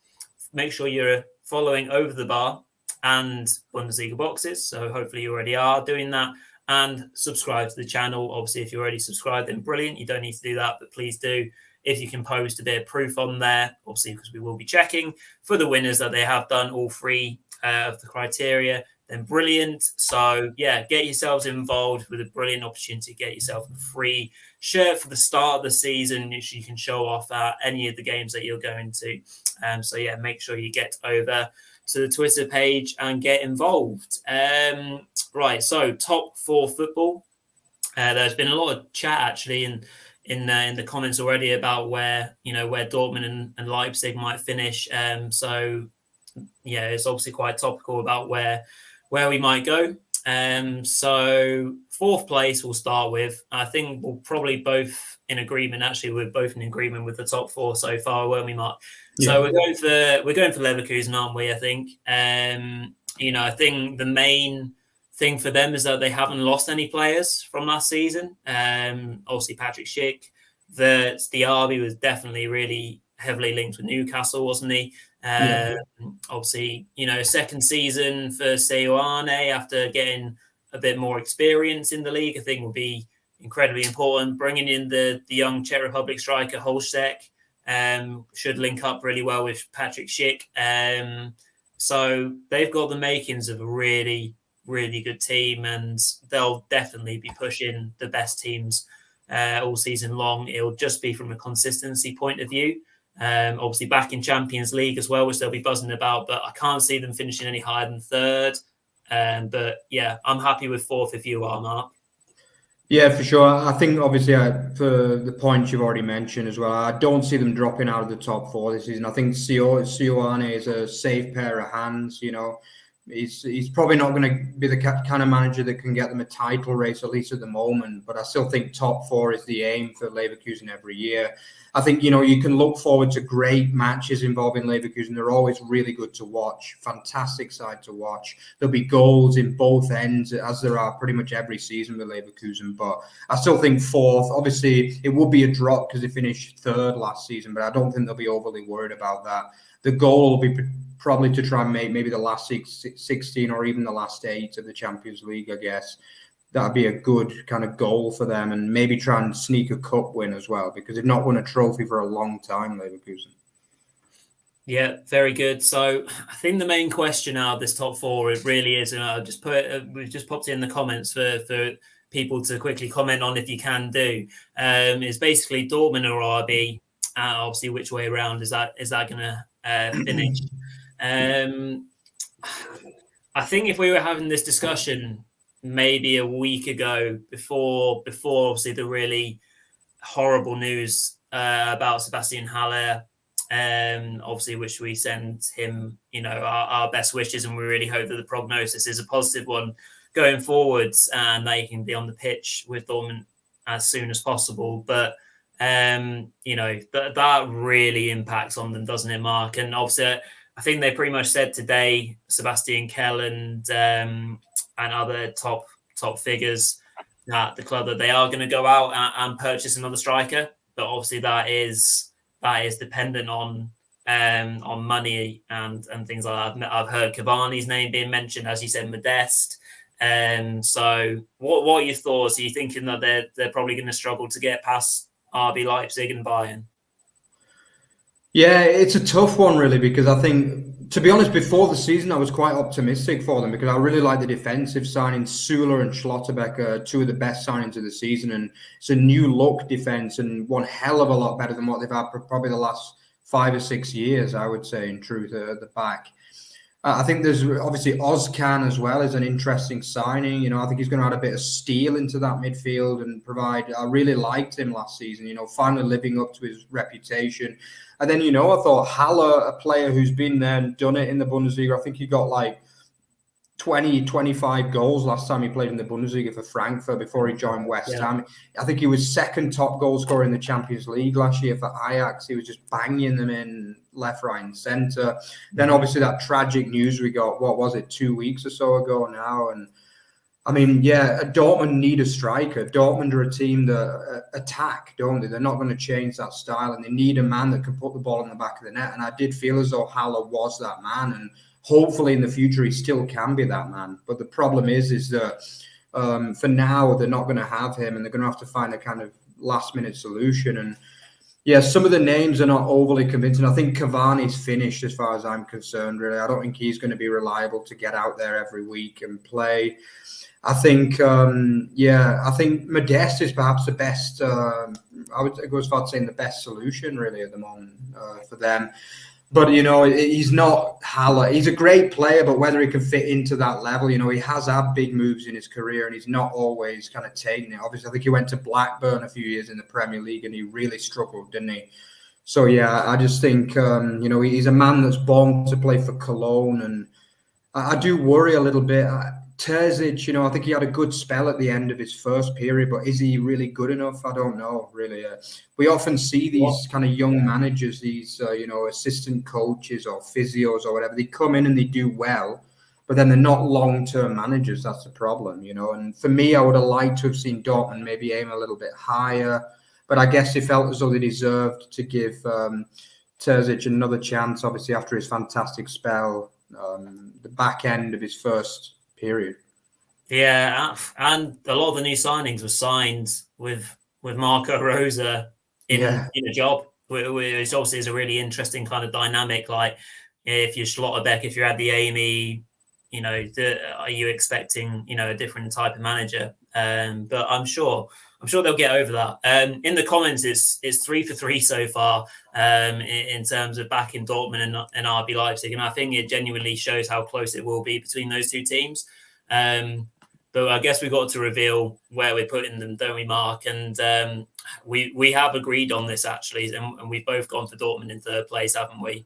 Make sure you're following Over the Bar and Bundesliga boxes. So hopefully you already are doing that. And subscribe to the channel. Obviously, if you're already subscribed, then brilliant. You don't need to do that, but please do. If you can post a bit of proof on there, obviously, because we will be checking for the winners that they have done all 3 of the criteria, then brilliant. So get yourselves involved with a brilliant opportunity to get yourself a free shirt for the start of the season, which you can show off at any of the games that you're going to. So make sure you get over to the Twitter page and get involved. Right, so top 4 football. There's been a lot of chat actually in the comments already about where Dortmund and Leipzig might finish. So it's obviously quite topical about where we might go. So 4th place we'll start with. I think we're probably both in agreement. Actually, we're both in agreement with the top 4 so far, weren't we, Mark? Yeah. So we're going for Leverkusen, aren't we? I think. I think the main thing for them is that they haven't lost any players from last season. Obviously, Patrick Schick, the Diaby was definitely really heavily linked with Newcastle, wasn't he? Obviously, second season for Seoane after getting a bit more experience in the league, I think will be incredibly important. Bringing in the young Czech Republic striker Holstek should link up really well with Patrick Schick. So they've got the makings of a really, really good team, and they'll definitely be pushing the best teams all season long. It'll just be from a consistency point of view. Obviously back in Champions League as well, which they'll be buzzing about, but I can't see them finishing any higher than 3rd. But yeah, I'm happy with 4th if you are, Mark. Yeah, for sure. I think obviously for the points you've already mentioned as well, I don't see them dropping out of the top 4 this season. I think Seoane is a safe pair of hands. He's probably not going to be the kind of manager that can get them a title race, at least at the moment. But I still think top 4 is the aim for Leverkusen every year. I think, you can look forward to great matches involving Leverkusen. They're always really good to watch. Fantastic side to watch. There'll be goals in both ends, as there are pretty much every season with Leverkusen. But I still think 4th. Obviously, it would be a drop because they finished 3rd last season, but I don't think they'll be overly worried about that. The goal will be probably to try and make maybe the last 16 or even the last 8 of the Champions League, I guess. That'd be a good kind of goal for them, and maybe try and sneak a cup win as well, because they've not won a trophy for a long time, Leverkusen. Yeah, very good. So I think the main question out of this top 4, it really is, and we've just popped it in the comments for people to quickly comment on if you can do, is basically Dortmund or RB. Obviously, which way around is that going to finish? I think if we were having this discussion maybe a week ago, before obviously the really horrible news about Sebastian Haller, obviously which we send him, our best wishes, and we really hope that the prognosis is a positive one going forwards, and they can be on the pitch with Dortmund as soon as possible. But that really impacts on them, doesn't it, Mark? And obviously, I think they pretty much said today, Sebastian Kell and other top figures, that the club that they are going to go out and purchase another striker. But obviously, that is dependent on money and things like that. I've heard Cavani's name being mentioned, as you said, Modeste. So what are your thoughts? Are you thinking that they're probably going to struggle to get past RB Leipzig and Bayern? Yeah, it's a tough one, really, because I think, to be honest, before the season, I was quite optimistic for them, because I really like the defensive signings. Süle and Schlotterbeck are 2 of the best signings of the season, and it's a new look defense, and one hell of a lot better than what they've had for probably the last 5 or 6 years, I would say, in truth, at the back. I think there's obviously Ozcan as well is an interesting signing. I think he's going to add a bit of steel into that midfield and provide. I really liked him last season, finally living up to his reputation. And then, I thought Haller, a player who's been there and done it in the Bundesliga, I think he got like 20, 25 goals last time he played in the Bundesliga for Frankfurt before he joined West Ham. I think he was 2nd top goal scorer in the Champions League last year for Ajax. He was just banging them in left, right and centre. Then obviously that tragic news we got, 2 weeks or so ago now? And I mean, Dortmund need a striker. Dortmund are a team that attack, don't they? They're not going to change that style, and they need a man that can put the ball in the back of the net. And I did feel as though Haller was that man, and hopefully in the future he still can be that man. But the problem is that for now they're not going to have him, and they're going to have to find a kind of last-minute solution. And some of the names are not overly convincing. I think Cavani's finished as far as I'm concerned, really. I don't think he's going to be reliable to get out there every week and play. I think, I think Modeste is perhaps the best. I would go as far as saying the best solution, really, at the moment for them. But, he's not Haller. He's a great player, but whether he can fit into that level, he has had big moves in his career, and he's not always kind of taken it. Obviously, I think he went to Blackburn a few years in the Premier League, and he really struggled, didn't he? So yeah, I just think he's a man that's born to play for Cologne, and I do worry a little bit. Terzic, I think he had a good spell at the end of his first period, but is he really good enough? I don't know, really. We often see these kind of young managers, these assistant coaches or physios or whatever. They come in and they do well, but then they're not long-term managers. That's the problem, And for me, I would have liked to have seen Dortmund maybe aim a little bit higher, but I guess they felt as though they deserved to give Terzic another chance. Obviously, after his fantastic spell. The back end of his first period. Yeah, and a lot of the new signings were signed with Marco Rosa in a job, which obviously is a really interesting kind of dynamic. Like if you're Schlotterbeck, if you're at the Amy, are you expecting a different type of manager? But I'm sure they'll get over that. In the comments, it's 3 for 3 so far in terms of backing Dortmund and RB Leipzig, and I think it genuinely shows how close it will be between those two teams. But I guess we've got to reveal where we're putting them, don't we, Mark? And we have agreed on this actually, and we've both gone for Dortmund in third place, haven't we?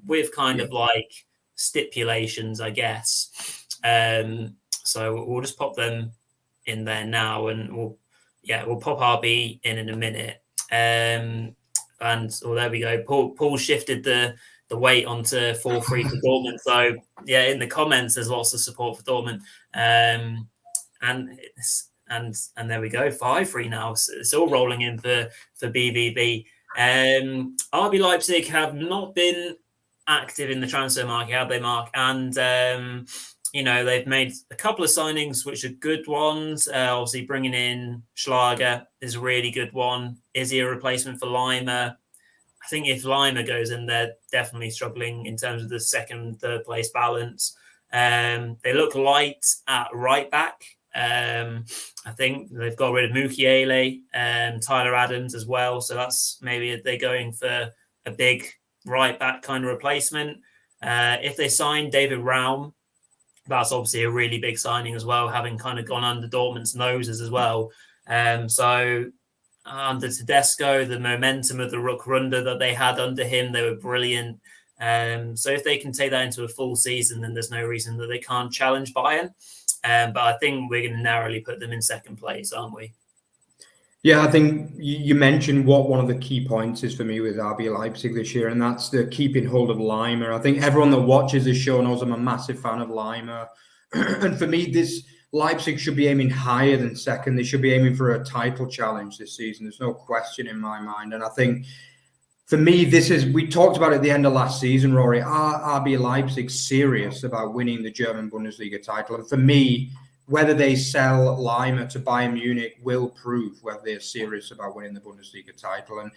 With kind of like stipulations, I guess. So we'll just pop them in there now, and we'll pop RB in a minute. And there we go. Paul shifted the weight onto 4-3 for Dortmund. So yeah, in the comments, there's lots of support for Dortmund. And there we go, 5-3 now. So it's all rolling in for BVB. RB Leipzig have not been active in the transfer market, have they, Mark? And they've made a couple of signings which are good ones. Obviously, bringing in Schlager is a really good one. Is he a replacement for Lima? I think if Lima goes in, they're definitely struggling in terms of the second, third place balance. They look light at right back. I think they've got rid of Mukiele and Tyler Adams as well. So that's maybe they're going for a big right back kind of replacement. If they sign David Raum, that's obviously a really big signing as well, having kind of gone under Dortmund's noses as well. So under Tedesco, the momentum of the Rückrunde that they had under him, they were brilliant. So if they can take that into a full season, then there's no reason that they can't challenge Bayern. But I think we're going to narrowly put them in second place, aren't we? Yeah, I think you mentioned what one of the key points is for me with RB Leipzig this year, and that's the keeping hold of Lima. I think everyone that watches this show knows I'm a massive fan of Lima. And for me, this Leipzig should be aiming higher than second. They should be aiming for a title challenge this season. There's no question in my mind. And I think for me, we talked about it at the end of last season, Rory. Are RB Leipzig serious about winning the German Bundesliga title? And for me, whether they sell Lima to Bayern Munich will prove whether they're serious about winning the Bundesliga title. And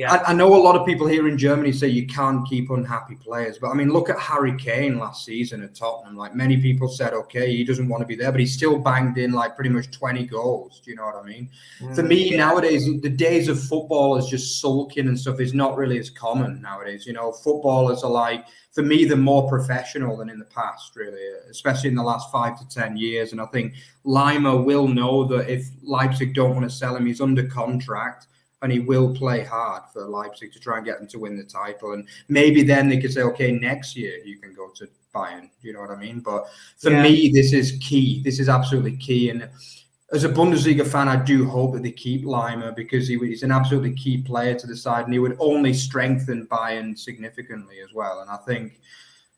I know a lot of people here in Germany say you can't keep unhappy players. But, I mean, look at Harry Kane last season at Tottenham. Like, many people said, okay, he doesn't want to be there, but he still banged in, like, pretty much 20 goals. Do you know what I mean? For me, nowadays, the days of footballers just sulking and stuff is not really as common nowadays. Footballers are like, for me, they're more professional than in the past, really, especially in the last 5 to 10 years. And I think Lima will know that if Leipzig don't want to sell him, he's under contract and he will play hard for Leipzig to try and get them to win the title. And maybe then they could say, okay, next year you can go to Bayern. You know what I mean? But for me, this is key. This is absolutely key. And as a Bundesliga fan, I do hope that they keep Lima because he's an absolutely key player to the side and he would only strengthen Bayern significantly as well. And I think,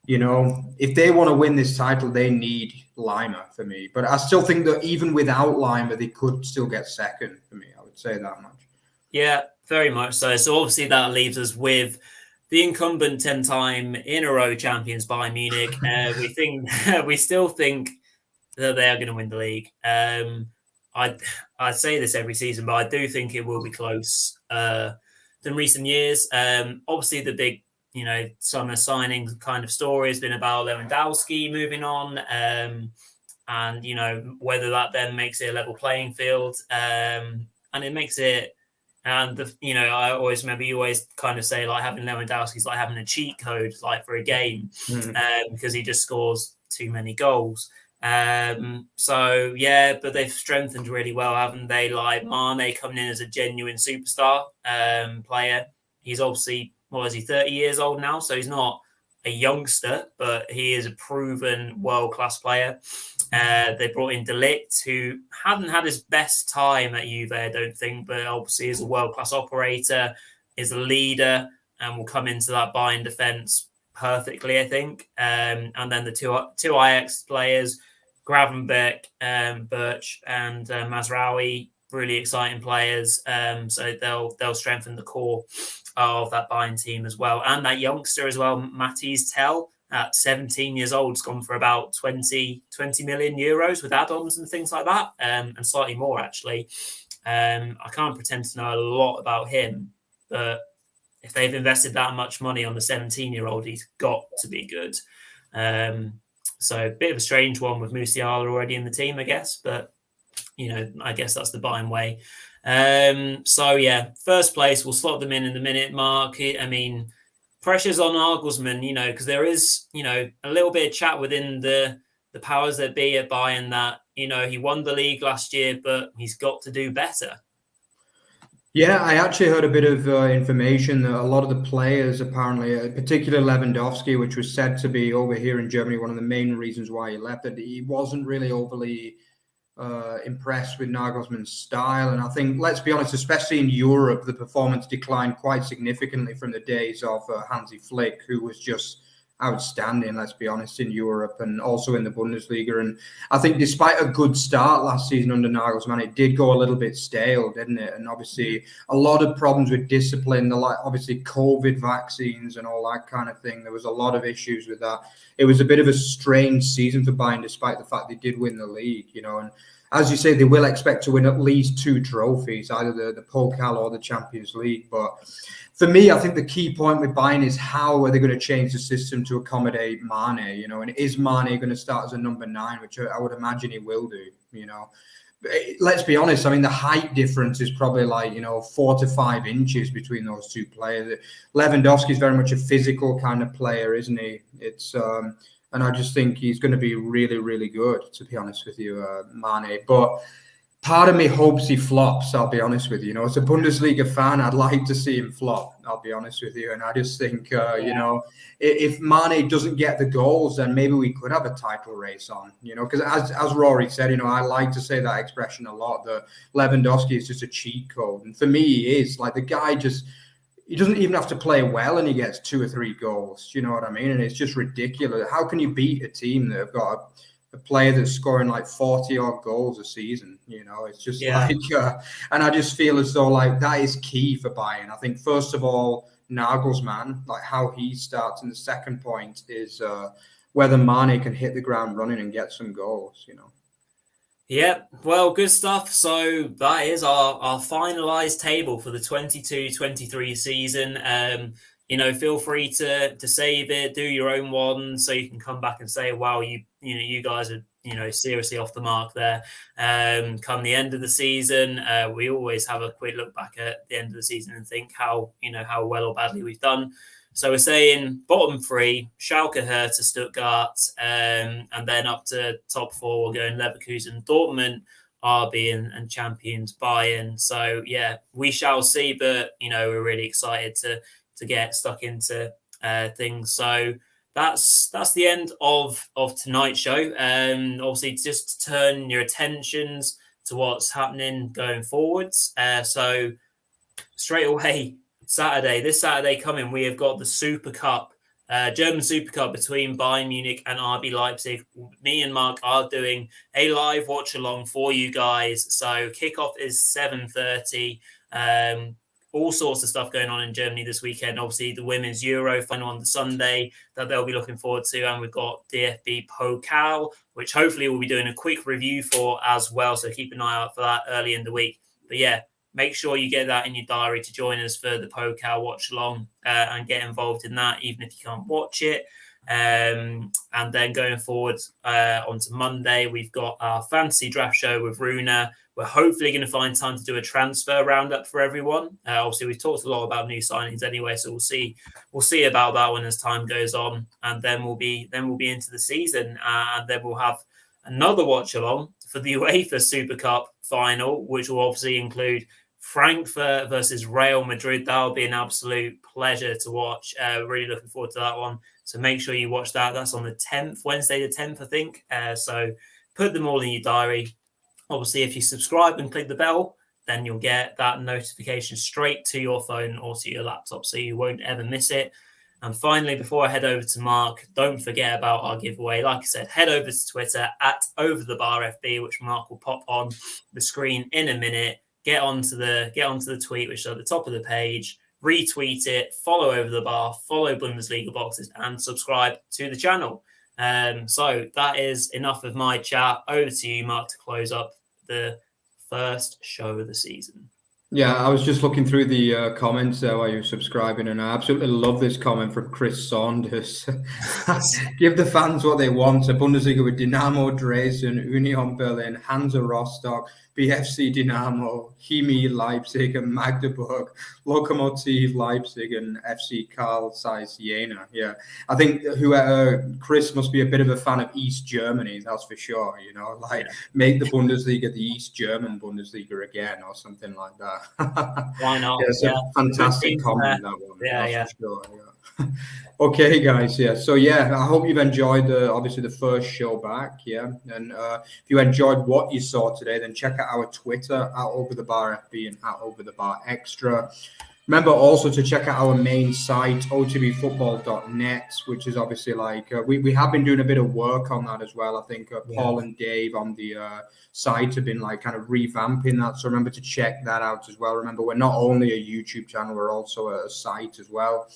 if they want to win this title, they need Lima for me. But I still think that even without Lima, they could still get second for me. I would say that much. Yeah, very much so. So obviously that leaves us with the incumbent 10-time in a row champions Bayern Munich. We still think that they are going to win the league. I say this every season, but I do think it will be close than recent years. Obviously, the big, summer signing kind of story has been about Lewandowski moving on, and whether that then makes it a level playing field, and it makes it. And I always remember you always kind of say like having Lewandowski is like having a cheat code like for a game because he just scores too many goals. So yeah, but they've strengthened really well, haven't they? Like Mane coming in as a genuine superstar player. He's obviously, what is he, 30 years old now? So he's not a youngster, but he is a proven world-class player. They brought in De Ligt, who hadn't had his best time at Juve, I don't think, but obviously is a world-class operator, is a leader, and will come into that Bayern defence perfectly, I think. And then the two Ajax players, Gravenberch, Birch, and Mazraoui, really exciting players. So they'll strengthen the core of that Bayern team as well. And that youngster as well, Matthias Tell, at 17 years old, has gone for about 20 million euros with add-ons and things like that, and slightly more, actually. I can't pretend to know a lot about him, but if they've invested that much money on the 17-year-old, he's got to be good. So a bit of a strange one with Musiala already in the team, I guess, but I guess that's the Bayern way. So yeah, first place, we'll slot them in the minute, Mark. I mean, pressure's on Nagelsmann, because there is, a little bit of chat within the powers that be at Bayern that, he won the league last year, but he's got to do better. Yeah, I actually heard a bit of information that a lot of the players, apparently, particularly Lewandowski, which was said to be over here in Germany, one of the main reasons why he left, that he wasn't really overly impressed with Nagelsmann's style. And I think, let's be honest, especially in Europe, the performance declined quite significantly from the days of Hansi Flick, who was just outstanding, let's be honest, in Europe and also in the Bundesliga. And I think despite a good start last season under Nagelsmann, it did go a little bit stale, didn't it? And obviously a lot of problems with discipline, obviously COVID vaccines and all that kind of thing. There was a lot of issues with that. It was a bit of a strange season for Bayern, despite the fact they did win the league, and as you say, they will expect to win at least 2 trophies, either the Pokal or the Champions League. But for me, I think the key point with Bayern is how are they going to change the system to accommodate Mane, and is Mane going to start as a number 9, which I would imagine he will do, Let's be honest, I mean, the height difference is probably 4 to 5 inches between those two players. Lewandowski is very much a physical kind of player, isn't he? And I just think he's going to be really, really good, to be honest with you, Mane. But part of me hopes he flops, I'll be honest with you. As a Bundesliga fan, I'd like to see him flop, I'll be honest with you. And I just think, if Mane doesn't get the goals, then maybe we could have a title race on, because as Rory said, I like to say that expression a lot, that Lewandowski is just a cheat code. And for me, he is. The guy he doesn't even have to play well and he gets 2 or 3 goals. Do you know what I mean? And it's just ridiculous. How can you beat a team that have got a player that's scoring 40 odd goals a season? It's just and I just feel as though that is key for Bayern. I think first of all, Nagelsmann, how he starts. And the second point is whether Mane can hit the ground running and get some goals, Yeah, well, good stuff. So that is our finalised table for the 22-23 season. Feel free to save it, do your own one, so you can come back and say, wow, you guys are seriously off the mark there. Come the end of the season, we always have a quick look back at the end of the season and think how well or badly we've done. So we're saying bottom 3, Schalke, Hertha, Stuttgart, and then up to top 4, we're going Leverkusen, Dortmund, RB, and champions Bayern. So yeah, we shall see, but we're really excited to get stuck into things. So that's the end of tonight's show. Obviously, just to turn your attentions to what's happening going forwards. So straight away, this Saturday coming, we have got the Super Cup, German Super Cup between Bayern Munich and RB Leipzig. Me and Mark are doing a live watch along for you guys. So kickoff is 7:30. All sorts of stuff going on in Germany this weekend. Obviously, the Women's Euro final on the Sunday that they'll be looking forward to. And we've got DFB Pokal, which hopefully we'll be doing a quick review for as well. So keep an eye out for that early in the week. But yeah, make sure you get that in your diary to join us for the Pokal watch along and get involved in that, even if you can't watch it. And then going forward onto Monday, we've got our fantasy draft show with Runa. We're hopefully going to find time to do a transfer roundup for everyone. Obviously, we've talked a lot about new signings anyway, so we'll see about that one as time goes on, and then we'll be into the season, and then we'll have another watch along for the UEFA Super Cup final, which will obviously include Frankfurt versus Real Madrid. That'll be an absolute pleasure to watch. Really looking forward to that one. So make sure you watch that. That's on the 10th, Wednesday the 10th, I think. So put them all in your diary. Obviously, if you subscribe and click the bell, then you'll get that notification straight to your phone or to your laptop, so you won't ever miss it. And finally, before I head over to Mark, don't forget about our giveaway. Like I said, head over to Twitter at @OverTheBarFB, which Mark will pop on the screen in a minute. Get onto the tweet, which is at the top of the page. Retweet it, follow Over the Bar, follow Bundesliga Boxes, and subscribe to the channel. So that is enough of my chat. Over to you, Mark, to close up the first show of the season. Yeah, I was just looking through the comments there while you're subscribing, and I absolutely love this comment from Chris Saunders. Give the fans what they want. A Bundesliga with Dynamo Dresden, Union Berlin, Hansa Rostock, BFC Dynamo, Chemie Leipzig, and Magdeburg, Lokomotiv Leipzig, and FC Carl Zeiss Jena. Yeah, I think Chris must be a bit of a fan of East Germany, that's for sure. You know, like make the Bundesliga the East German Bundesliga again, or something like that. Why not? Yeah, it's a fantastic comment, that one. Yeah. For sure, yeah. Okay, guys. Yeah. So I hope you've enjoyed obviously the first show back. Yeah. And if you enjoyed what you saw today, then check out our Twitter @OverTheBarFB and @OverTheBarExtra. Remember also to check out our main site, otbfootball.net, which is obviously like we have been doing a bit of work on that as well. I think Paul and Dave on the site have been like kind of revamping that. So remember to check that out as well. Remember, we're not only a YouTube channel, we're also a site as well.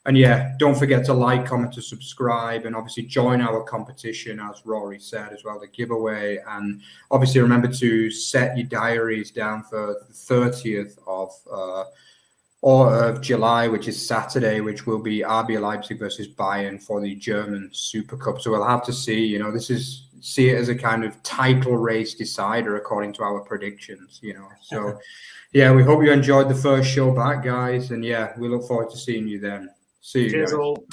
And don't forget to like, comment, to subscribe, and obviously join our competition, as Rory said as well, the giveaway. And obviously remember to set your diaries down for the 30th of July, which is Saturday, which will be RB Leipzig versus Bayern for the German Super Cup. So we'll have to see, see it as a kind of title race decider according to our predictions, So we hope you enjoyed the first show back, guys. And we look forward to seeing you then. See you. Cheers guys. all.